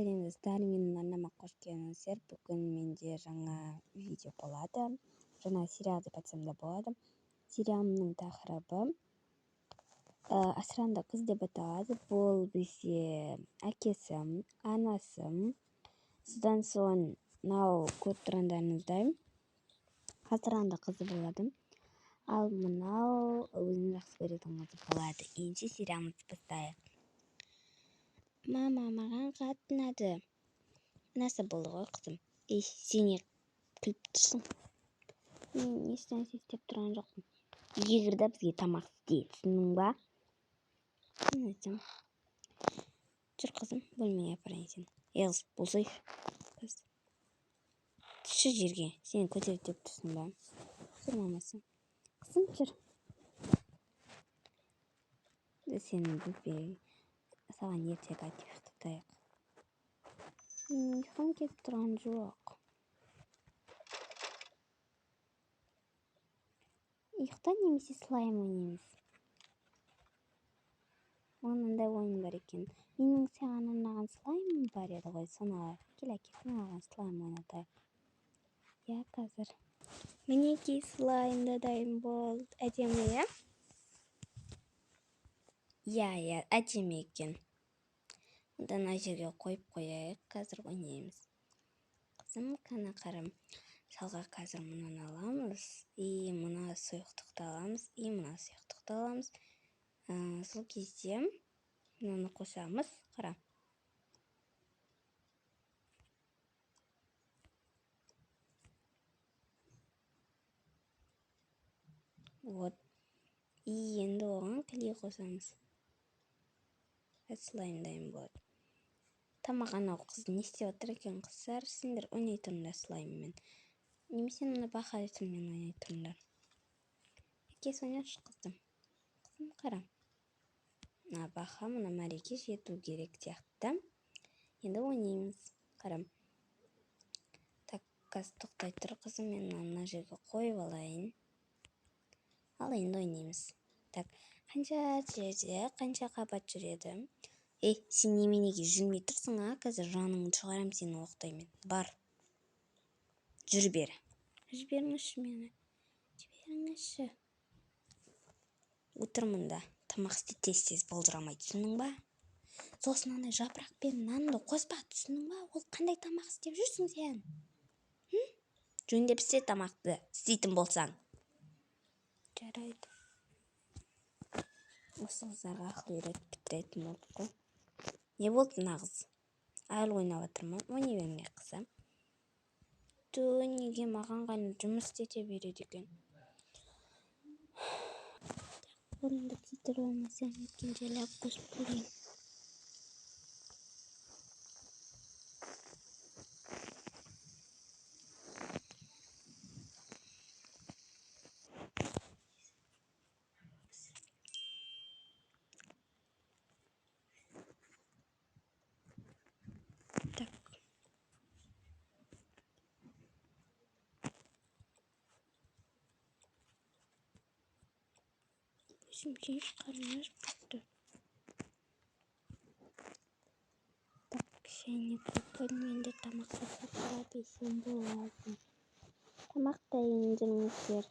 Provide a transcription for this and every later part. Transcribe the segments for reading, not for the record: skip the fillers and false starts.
сәлемдестер, менің арнама қош келдіңіздер. Бүгін менде жаңа видео болады. Жаңа сериал деп айтсам да болады. Сериалымның тақырыбы асыранды қыз деп аталады. Бұл бізде әкесі, анасы. Содан соң мынау көріп тұрғандарыңыздай асыранды қызы болады. Ал мынау өзім жақсы көретін қызы болады. Енді сериалымызды бастайық. Мама, маған қатты ұнады. Нәсі болды ғой қызым. Сен не күліп тұрсың? Мен ешнәрсе істеп тұрған жоқпын. Үйге кірді бізге тамақ істе, түсіндің ба? Жүр қызым, бөлмеге апарайын сені. Қыз, болсайшы. Түсші жерге, сені көтеріп деп тұрсың ба? Жүр мамасы. Қызым, жүр. Сені бөлмеге саған ертегі айтып ұйықтатайық. Ұйқым келіп тұрған жоқ. Ұйықта немесе слайм ойнаймыз. Ондай ойын бар екен. Менің саған арнаған слаймым бар еді ғой, соны кел әкесің алған слайм ойнатайық. Я, қазір. Мінекей слайм да дайын болды. Әдемі, иә? Я, әдемі екен. Онда мына жерге қойып қояйық, қазір ойнаймыз. Қызым, қана қарам. Шалға қазір мұнан аламыз, мына сұйықтықты аламыз, мына сұйықтықты аламыз. Сол кезде мынаны қосамыз, қара. Вот. Енді оған клей қосамыз. Слайм дайын болады. Тамақ анау қыз не істеп отыр екен, қыздар, сендер ойнай тұрыңдар слайммен. Немесе мына бақа ретімен ойнай тұрыңдар. Әкесі ойнашы қызым. Қызым, қара. Мына бақа, мына мәреге жету керек сияқты. Енді ойнаймыз. Қарам. Так, қазір тоқтай тұр қызым, мен мына жерге қойып алайын. Ал енді ойнаймыз. Так, қанша жерде, қанша қабат жүреді? Сен неменеге жүрмей тұрсың, қазір жаныңды шығарам сені оқтаймен. Бар. Жүр бері. Жіберіңізші мені. Жіберіңізші. Отырмын да. Тамақ істе тез-тез болжырамай, түсіндің ба? Сосын андай жапырақ пен нанды қоспа, түсіндің ба? Ол қандай тамақ істеп жүрсің сен? Жөндеп істе тамақты, істейтін болсаң. Жарайды. Осы қыздарға ақыл үйретіп бітіретін болдық қой. Не болды нағыз? Әлі ойнап отырмын, ойнай берме қызым. Неге маған ғана жұмыс істете береді екен? Орынды титр болмасаң еткен жайлап қосып көрейін. Şimdi çıkarıyoruz burada. Так, шайник бөлмеңде тамақ жасап берсем болады. Тамақ дайын жүріңіздер.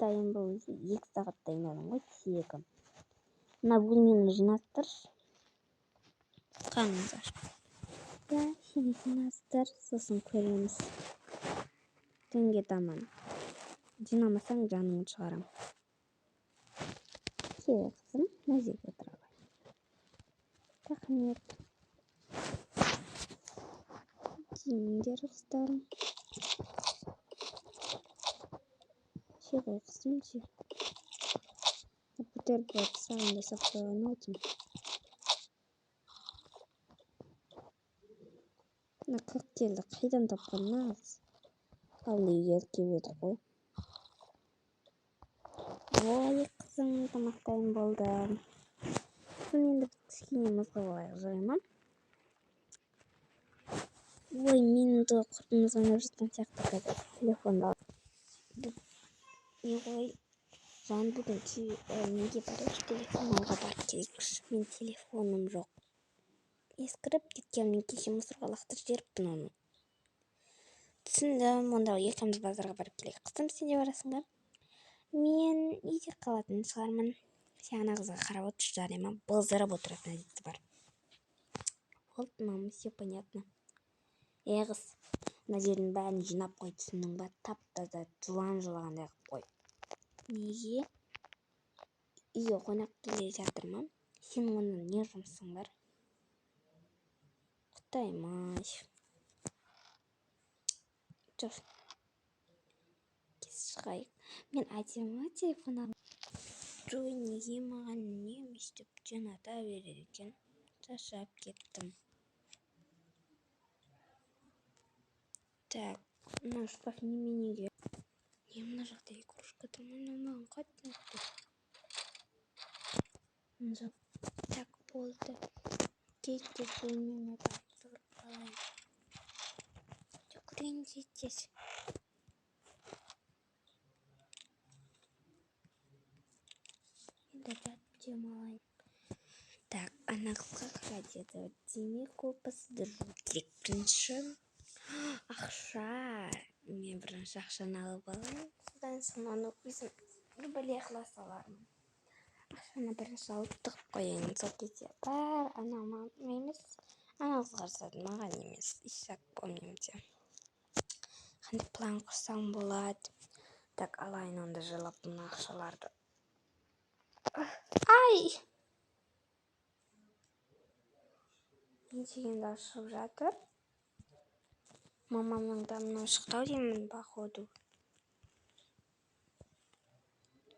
Дайын бол, 2 сағат дайындадым ғой, тегі. Мына бөлмені жинастыршы. Қарыңыздар. Сені жинастыр, сосын көреміз. Түнге таман. Жинамасаң жаныңды шығарам. Кел қызым, мына жерге отыра ғой. Рахмет. Жеңдер қыздарым. Же ғой қызым, же. Бутерброд саған жасап қойған отым. Мына коктейльді қайдан тапқан нағыз? Ал үйге келіп еді ғой. Ой, қызым, тамақ дайын болды. Енді кішкене мұзға қояйық, жарай ма? Ой, менің де құрбымыз ойнап жатқан сияқты қазір телефонда. Ой, жан бүгін неге барайықшы, телефон алуға барып келейікші. Мен телефоным жоқ. ескіріп кеткен. Мен кеше мусорға лақтырып жіберіппін оны. Түсіндім, онда екеуміз базарға барып келейік. Қызым, сен де барасың ба? Мен үйде қалатын шығармын. Сен ана қызға қарап отыршы, жарай ма? Былзырып отыратын әдеті бар. Болды, мама, все понятно. Қыз, мына жердің бәрін жинап қой, түсіндің ба? Тап-таза жылан жылағандай қылып қой. Неге? Үйге қонақ келе жатыр ма? Сен онан не жұмысың бар? Құдайым-ай. Жүр. Кес шығайық. Мен әдемі телефон алдым. Жой, неге маған үнемі өйстіп жината береді екен? Шаршап кеттім. Так, мына шкаф неменеге? Не мына жақта игрушка тұр ма? Маған қатты ұнады. Так, болды. Кетті бөлмеме тапсырып қалайын. Жүгірейін тез. Енді жатып демалайын. Так, ана қызға қара деді. Демек опасы дұру керек. Бірінші ақша. Мен бірінші ақшаны алып алайын. Содан соң оны өзім бөле қыла салармын. Ақшаны бірінші алып тығып қояйын. Сол кезде бар анама емес. Ана қызға жасадым, маған емес. Исак помните. Қандай план құрсам болады. Так, алайын онда жылап мына ақшаларды. Ай! Не дегенді ашып жатыр? Мамамның дамынан шықты ау деймін, походу.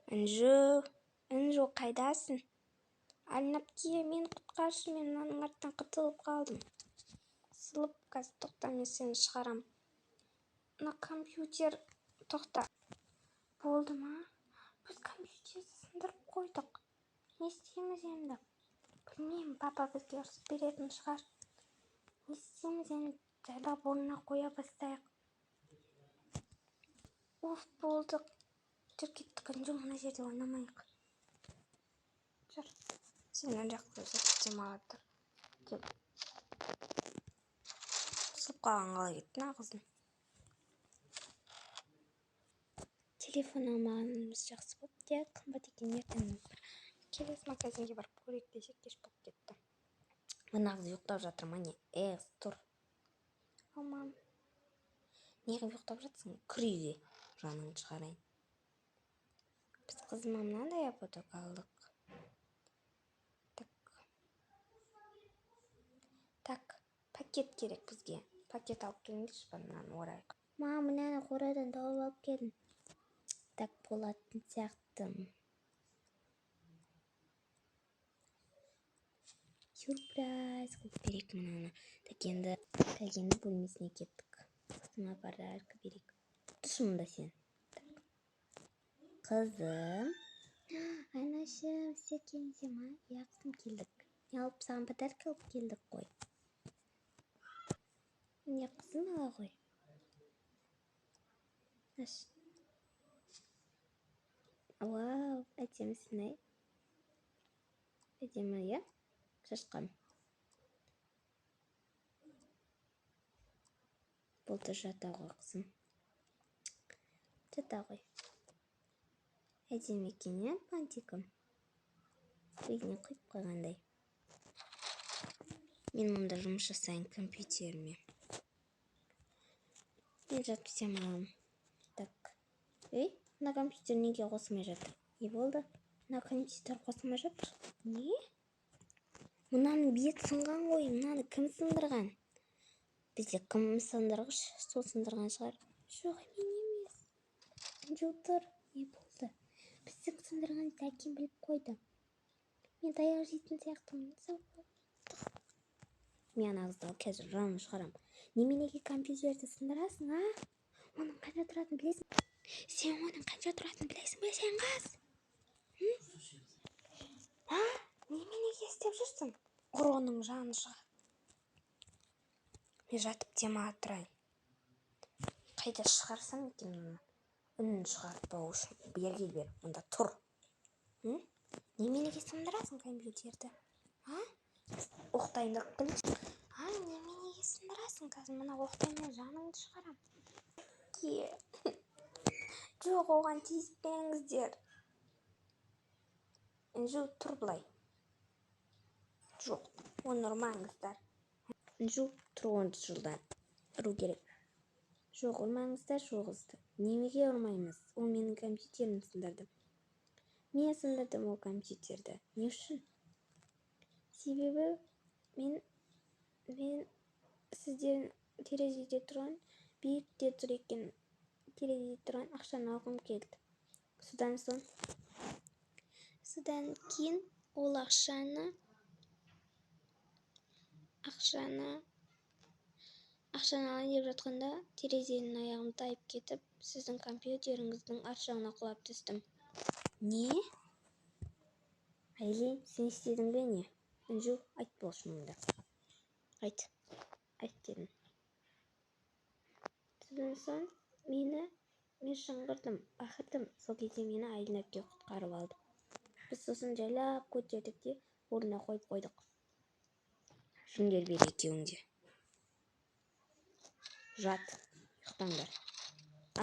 Інжу, қайдасың? Әлнапке, мен құтқаршы, мен мынаның арттан қытылып қалдым. Сылып, қазір тоқта, мен сені шығарам. Мына компьютер тоқта. Болды ма? Біз компьютерді сындырып қойдық. Не істейміз енді? Білмеймін, папа бізге ұрсып беретін шығар. Не істейміз енді? Жайлап орнына қоя бастайық. Болды. Жүр кеттік, Інжу, мына жерде ойнамайық. Жүр. Сен өн жақта жатып демалып тұр. Сылып қалған қалай кетті мына қыздың. Телефон алмағанымыз жақсы болды. Қымбат екен, ертең келесі магазинге барып көрейік десек кеш болып кетті. Мына қыз ұйықтап жатыр ма не? Қыз, тұр. Алмам. Неғып ұйықтап жатсың? Кір үйге. Жаныңды шығарайын. Біз қызыма мынандай апоток алдық. Так, пакет керек бізге. Пакет алып келіңдерші, мынаны орайық. Мама, мынаны қорадан тауып алып келдім. Так, болатын сияқты. Сюрприз қылып берейік мынаны. Так, енді бөлмесіне кеттік. Қызыма подарка берейік. Тұшымда сен. Қызым. Анашым, сен келмесе ма? Яқсым келдік. Не алып саған подарка алып келдік қой. Не қызым ала ғой. Аш. Вау, әдемісің ай. Әдемі, я? Шашқам. Болды, жата ғой қызым. Жата ғой. Әдемі екен, я, бантикім? Өзіне құйып қойғандай. Мен мұнда жұмыс жасайын компьютеріме. Мен жатып демаламын. Так. Мына компьютер неге қосылмай жатыр? Не болды? Мына компьютер қосылмай жатыр? Не? Мынаның бет сынған ғой, мынаны кім сындырған? Бізде кім сындырғыш? Сол сындырған шығар. Жоқ, мен емес. Компьютер не болды? Біздің сындырған әкем біліп қойды. Мен таяқ жейтін сияқтымын. Мен ана қызды қазір жанын шығарам. Неменеге компьютерді сындырасың, а? Оның қанша тұратын білесің? Сен оның қанша тұратын білесің бе, сен қыз? Неменеге істеп жүрсің? Ұр оның жанын шығар. Мен жатып демалып тұрайын. Қайда шығарсам екен оны? Үнін шығартпау үшін берге бер, онда тұр. Неменеге сындырасың компьютерді? Ұйықтап оқытайындырып келші. Неменеге сындырасың қазір? Мына оқытайын жаныңды шығарам. Жоқ, оған тиіспеңіздер. Інжу, тұр былай. Жоқ, оны ұрмаңыздар. Інжу, тұр, онды жылдан. Ұру керек. Жоқ, ұрмаңыздар жоқ қызды. Немеге ұрмаймыз? Ол менің компьютерім сындырдым. Мен сындырдым ол компьютерді. Не үшін? Себебі мен сізден терезеде тұрған, биікте тұр екен, терезеде тұрған ақшаны алғым келді. Содан кейін ол ақшаны алайын деп жатқанда терезенің аяғын тайып кетіп, сіздің компьютеріңіздің арт жағына құлап түстім. Не? Айлин, сен істедің бе не? Інжу, айт бол шыныңды. Айт дедім. Содан соң мен шыңғырдым, ақырдым. Сол кезде мені Айлин әпке құтқарып алды. Біз сосын жайлап көтердік те орнына қойып қойдық. Жүндер бер екеуіңде. Жат, ұйықтаңдар.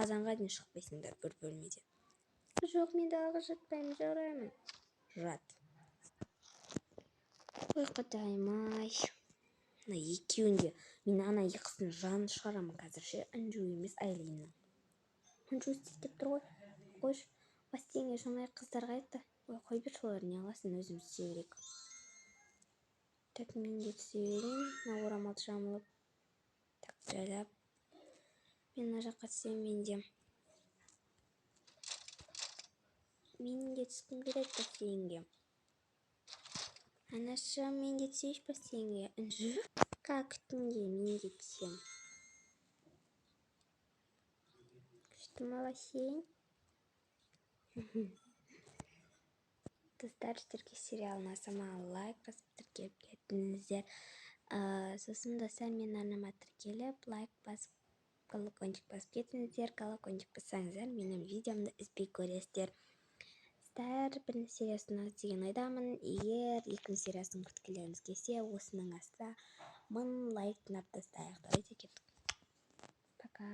Азанға дейін шықпайсыңдар бір бөлмеден. Жоқ, мен далаға жатпаймын, жараймын. Жат. Ой, құдайым-ай. Мына екеуінде мен ана екісінің жанын шығарамын қазірше. Інжу емес Айлиннің. Інжу істеп тұр ғой. Қойш, бастеңе жаңа қыздарға айтты. Ой, қой бер солар, не аласын, өзіміз түсе берейік. Так, мен де түсе берейін. Мына орамалды жамылып. Так, жайлап. Мен мына жаққа түсем менде. Мен де түскім келеді бассейнге. Анаша, мен де түсейінші бассейнге. Інжу, как күтімге мен де түсем. Күшті бассейн. Достар, түркі сериалына самаған лайк басып тіркеліп кетіңіздер. Сосын достар, мен арнама тіркеліп, лайк басып, колокольчик басып кетіңіздер. Колокольчик бассаңыздар, менің видеомды үзбей көресіздер. Достар, бірінші сериясын іздеген айдамын. Егер екінші сериясын күткілеріңіз келсе, осының астына 1000 лайк жинап тастайық. Давайте кеттік. Пока.